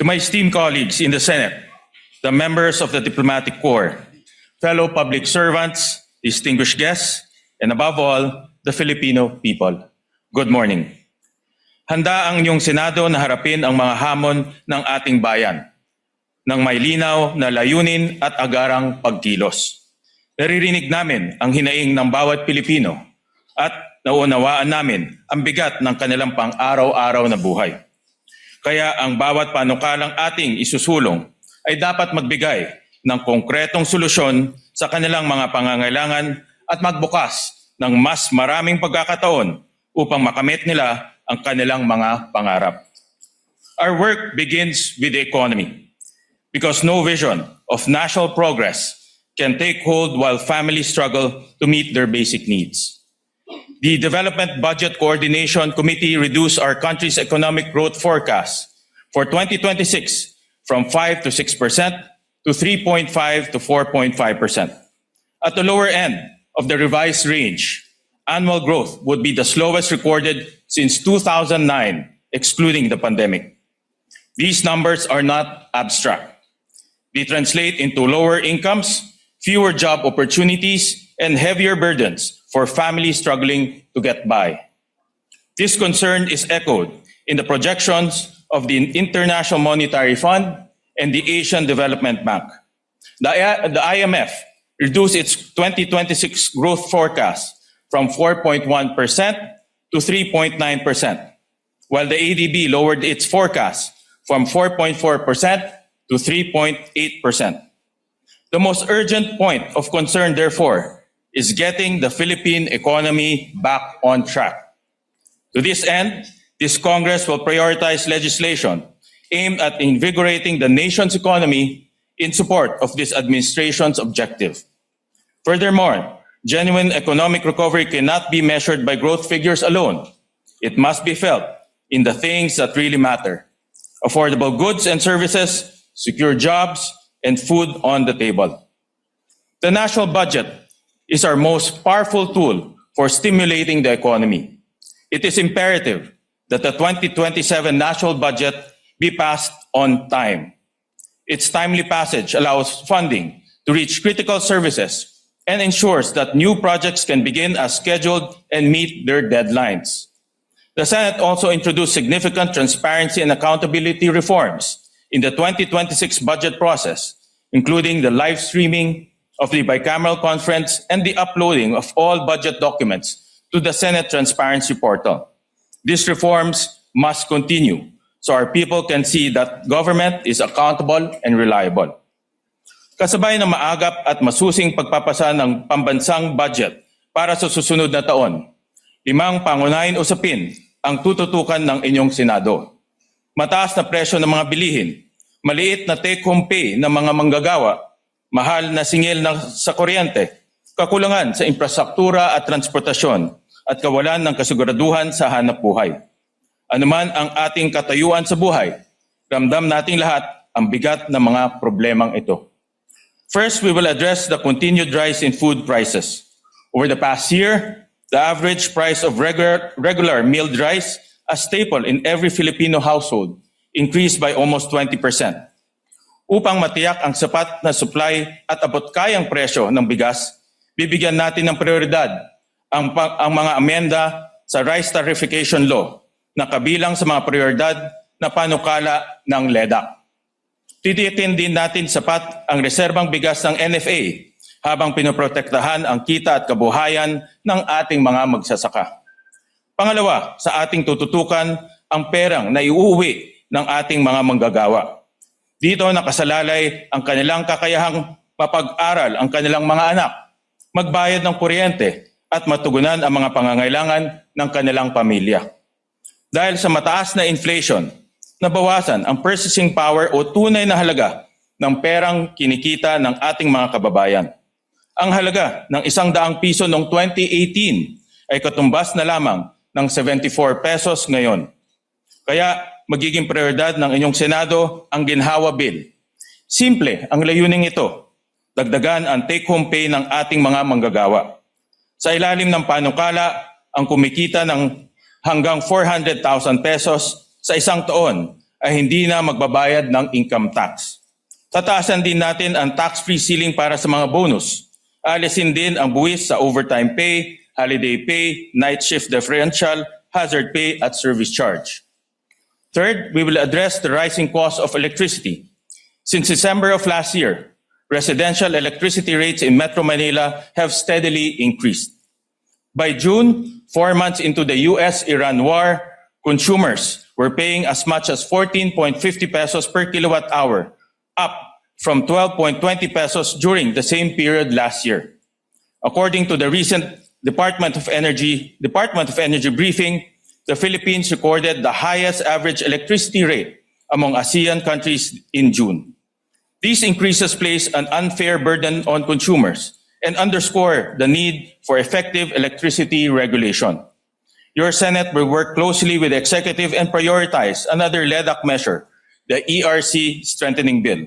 my esteemed colleagues in the Senate, the members of the Diplomatic Corps, fellow public servants, distinguished guests, and above all, the Filipino people, good morning. Handa ang inyong Senado na harapin ang mga hamon ng ating bayan ng may linaw na layunin at agarang pagkilos. Naririnig namin ang hinaing ng bawat Pilipino at naunawaan namin ang bigat ng kanilang pang-araw-araw na buhay. Kaya ang bawat panukalang ating isusulong ay dapat magbigay ng konkretong solusyon sa kanilang mga pangangailangan at magbukas ng mas maraming pagkakataon upang makamit nila ang kanilang mga pangarap. Our work begins with the economy because no vision of national progress can take hold while families struggle to meet their basic needs. The Development Budget Coordination Committee reduced our country's economic growth forecast for 2026 from 5 to 6% to 3.5 to 4.5%. At the lower end of the revised range, annual growth would be the slowest recorded since 2009, excluding the pandemic. These numbers are not abstract. They translate into lower incomes, fewer job opportunities, and heavier burdens for families struggling to get by. This concern is echoed in the projections of the International Monetary Fund and the Asian Development Bank. The IMF reduced its 2026 growth forecast from 4.1% to 3.9%, while the ADB lowered its forecast from 4.4% to 3.8%. The most urgent point of concern, therefore, is getting the Philippine economy back on track. To this end, this Congress will prioritize legislation aimed at invigorating the nation's economy in support of this administration's objective. Furthermore, genuine economic recovery cannot be measured by growth figures alone. It must be felt in the things that really matter: affordable goods and services, secure jobs, and food on the table. The national budget is our most powerful tool for stimulating the economy. It is imperative that the 2027 national budget be passed on time. Its timely passage allows funding to reach critical services and ensures that new projects can begin as scheduled and meet their deadlines. The Senate also introduced significant transparency and accountability reforms in the 2026 budget process, including the live streaming of the bicameral conference and the uploading of all budget documents to the Senate Transparency Portal. These reforms must continue so our people can see that government is accountable and reliable. Kasabay ng maagap at masusing pagpapasa ng pambansang budget para sa susunod na taon, 5 pangunahing usapin ang tututukan ng inyong Senado. Mataas na presyo ng mga bilihin, maliit na take-home pay ng mga manggagawa, mahal na singil sa kuryente, kakulangan sa infrastruktura at transportasyon, at kawalan ng kasiguraduhan sa hanap buhay. Anuman ang ating katayuan sa buhay, ramdam nating lahat ang bigat ng mga problemang ito. First, we will address the continued rise in food prices. Over the past year, the average price of regular milled rice, a staple in every Filipino household, increased by almost 20%. Upang matiyak ang sapat na supply at abot-kayang presyo ng bigas, bibigyan natin ng prioridad ang mga amenda sa Rice Tarification Law na kabilang sa mga prioridad na panukala ng LEDAC. Titiyakin din natin sapat ang reserbang bigas ng NFA habang pinoprotektahan ang kita at kabuhayan ng ating mga magsasaka. Pangalawa, sa ating tututukan ang perang na iuuwi ng ating mga manggagawa. Dito nakasalalay ang kanilang kakayahang mapag-aral ang kanilang mga anak, magbayad ng kuryente at matugunan ang mga pangangailangan ng kanilang pamilya. Dahil sa mataas na inflation, nabawasan ang purchasing power o tunay na halaga ng perang kinikita ng ating mga kababayan. Ang halaga ng 100 piso noong 2018 ay katumbas na lamang ng 74 pesos ngayon. Kaya magiging prioridad ng inyong Senado ang Ginhawa Bill. Simple ang layuning ito, dagdagan ang take-home pay ng ating mga manggagawa. Sa ilalim ng panukala, ang kumikita ng hanggang 400,000 pesos sa isang taon ay hindi na magbabayad ng income tax. Tataasan din natin ang tax-free ceiling para sa mga bonus. Alisin din ang buwis sa overtime pay, holiday pay, night shift differential, hazard pay at service charge. Third, we will address the rising cost of electricity. Since December of last year, residential electricity rates in Metro Manila have steadily increased. By June, 4 months into the US-Iran war, consumers were paying as much as 14.50 pesos per kilowatt hour, up from 12.20 pesos during the same period last year. According to the recent Department of Energy briefing, the Philippines recorded the highest average electricity rate among ASEAN countries in June. These increases place an unfair burden on consumers and underscore the need for effective electricity regulation. Your Senate will work closely with the Executive and prioritize another LEDAC measure, the ERC Strengthening Bill.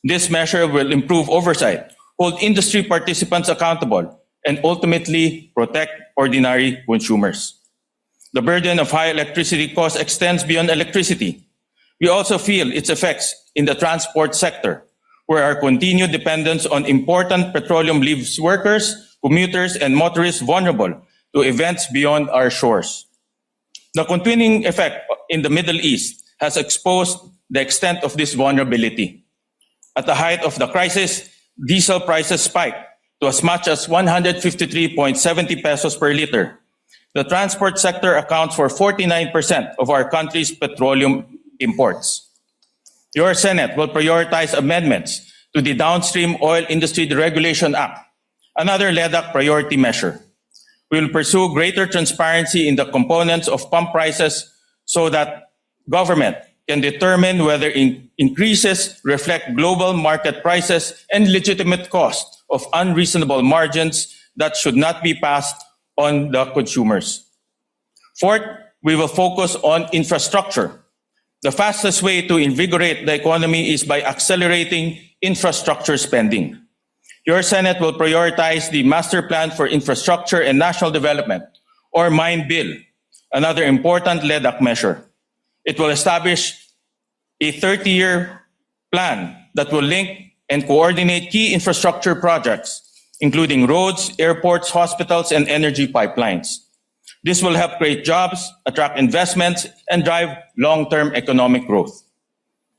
This measure will improve oversight, hold industry participants accountable, and ultimately protect ordinary consumers. The burden of high electricity costs extends beyond electricity. We also feel its effects in the transport sector, where our continued dependence on important petroleum leaves workers, commuters, and motorists vulnerable to events beyond our shores. The continuing effect in the Middle East has exposed the extent of this vulnerability. At the height of the crisis, diesel prices spiked to as much as 153.70 pesos per liter. The transport sector accounts for 49% of our country's petroleum imports. Your Senate will prioritize amendments to the Downstream Oil Industry Deregulation Act, another LEDAC priority measure. We will pursue greater transparency in the components of pump prices so that government can determine whether increases reflect global market prices and legitimate cost of unreasonable margins that should not be passed on the consumers. Fourth, we will focus on infrastructure. The fastest way to invigorate the economy is by accelerating infrastructure spending. Your Senate will prioritize the Master Plan for Infrastructure and National Development, or MIND Bill, another important LEDAC measure. It will establish a 30-year plan that will link and coordinate key infrastructure projects, including roads, airports, hospitals, and energy pipelines. This will help create jobs, attract investments, and drive long-term economic growth.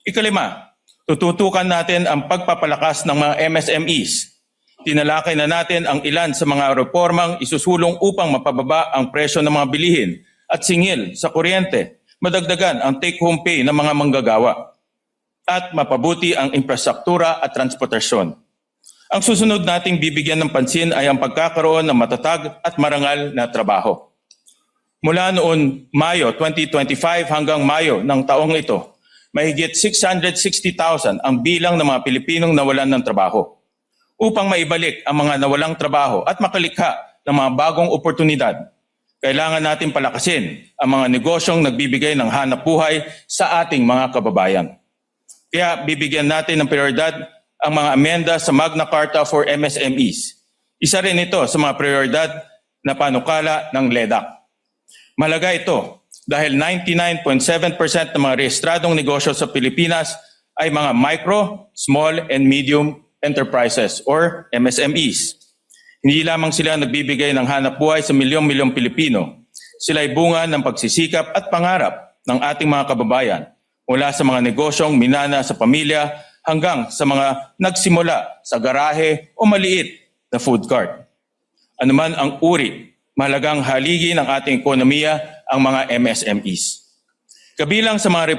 Ikalima, tututukan natin ang pagpapalakas ng mga MSMEs. Tinalakay na natin ang ilan sa mga reformang isusulong upang mapababa ang presyo ng mga bilihin at singil sa kuryente, madagdagan ang take-home pay ng mga manggagawa, at mapabuti ang infrastruktura at transportasyon. Ang susunod nating bibigyan ng pansin ay ang pagkakaroon ng matatag at marangal na trabaho. Mula noon Mayo 2025 hanggang Mayo ng taong ito, mahigit 660,000 ang bilang ng mga Pilipinong nawalan ng trabaho. Upang maibalik ang mga nawalang trabaho at makalikha ng mga bagong oportunidad, kailangan natin palakasin ang mga negosyong nagbibigay ng hanap buhay sa ating mga kababayan. Kaya bibigyan natin ng prioridad ang mga amenda sa Magna Carta for MSMEs. Isa rin ito sa mga prioridad na panukala ng LEDAC. Mahalaga ito dahil 99.7% ng mga rehistradong negosyo sa Pilipinas ay mga micro, small, and medium enterprises or MSMEs. Hindi lamang sila nagbibigay ng hanap buhay sa milyong-milyong Pilipino. Sila ay bunga ng pagsisikap at pangarap ng ating mga kababayan mula sa mga negosyong minana sa pamilya hanggang sa mga nagsimula sa garahe o maliit na food cart. Anuman ang uri, mahalagang haligi ng ating ekonomiya ang mga MSMEs. Kabilang sa mga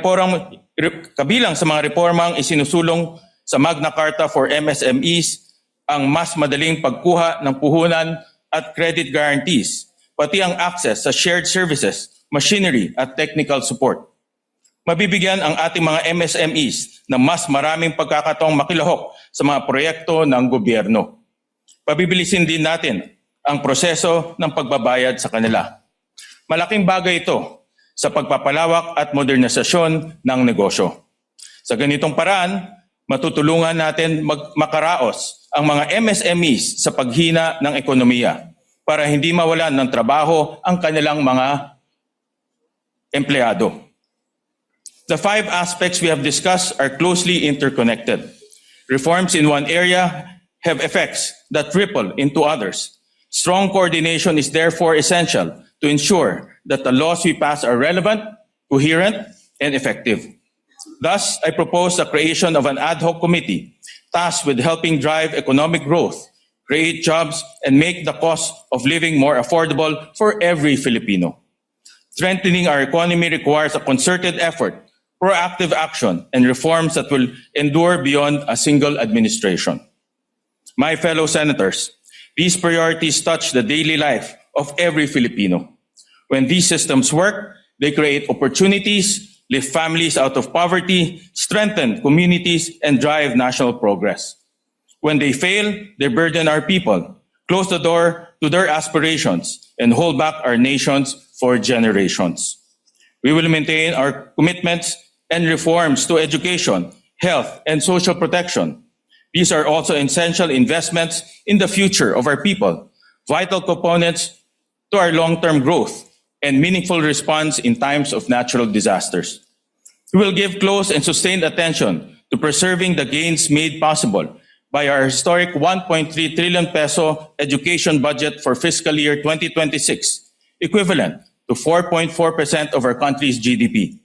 reformang isinusulong sa Magna Carta for MSMEs ang mas madaling pagkuha ng puhunan at credit guarantees, pati ang access sa shared services, machinery at technical support. Mabibigyan ang ating mga MSMEs ng mas maraming pagkakataong makilahok sa mga proyekto ng gobyerno. Pabibilisin din natin ang proseso ng pagbabayad sa kanila. Malaking bagay ito sa pagpapalawak at modernisasyon ng negosyo. Sa ganitong paraan, matutulungan natin makaraos ang mga MSMEs sa paghina ng ekonomiya para hindi mawalan ng trabaho ang kanilang mga empleyado. The 5 aspects we have discussed are closely interconnected. Reforms in one area have effects that ripple into others. Strong coordination is therefore essential to ensure that the laws we pass are relevant, coherent, and effective. Thus, I propose the creation of an ad hoc committee tasked with helping drive economic growth, create jobs, and make the cost of living more affordable for every Filipino. Strengthening our economy requires a concerted effort, proactive action, and reforms that will endure beyond a single administration. My fellow senators, these priorities touch the daily life of every Filipino. When these systems work, they create opportunities, lift families out of poverty, strengthen communities, and drive national progress. When they fail, they burden our people, close the door to their aspirations, and hold back our nations for generations. We will maintain our commitments and reforms to education, health, and social protection. These are also essential investments in the future of our people, vital components to our long-term growth, and meaningful response in times of natural disasters. We will give close and sustained attention to preserving the gains made possible by our historic 1.3 trillion peso education budget for fiscal year 2026, equivalent to 4.4% of our country's GDP.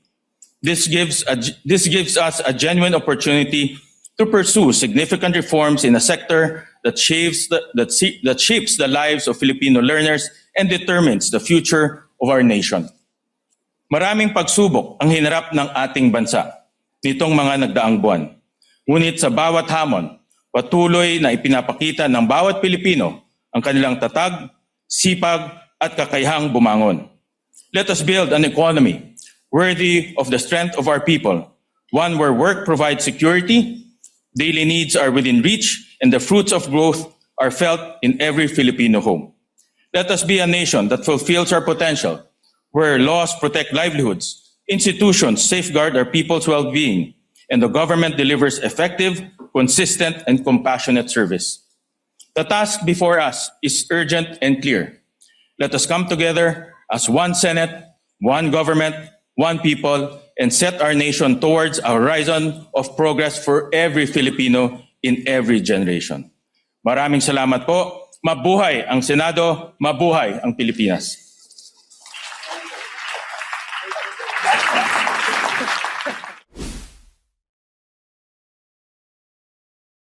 This gives us a genuine opportunity to pursue significant reforms in a sector that shapes the lives of Filipino learners and determines the future of our nation. Maraming pagsubok ang hinarap ng ating bansa nitong mga nagdaang buwan. Ngunit sa bawat hamon, patuloy na ipinapakita ng bawat Pilipino ang kanilang tatag, sipag at kakayahang bumangon. Let us build an economy worthy of the strength of our people, one where work provides security, daily needs are within reach, and the fruits of growth are felt in every Filipino home. Let us be a nation that fulfills our potential, where laws protect livelihoods, institutions safeguard our people's well-being, and the government delivers effective, consistent, and compassionate service. The task before us is urgent and clear. Let us come together as one Senate, one government, one people, and set our nation towards a horizon of progress for every Filipino in every generation. Maraming salamat po. Mabuhay ang Senado, mabuhay ang Pilipinas.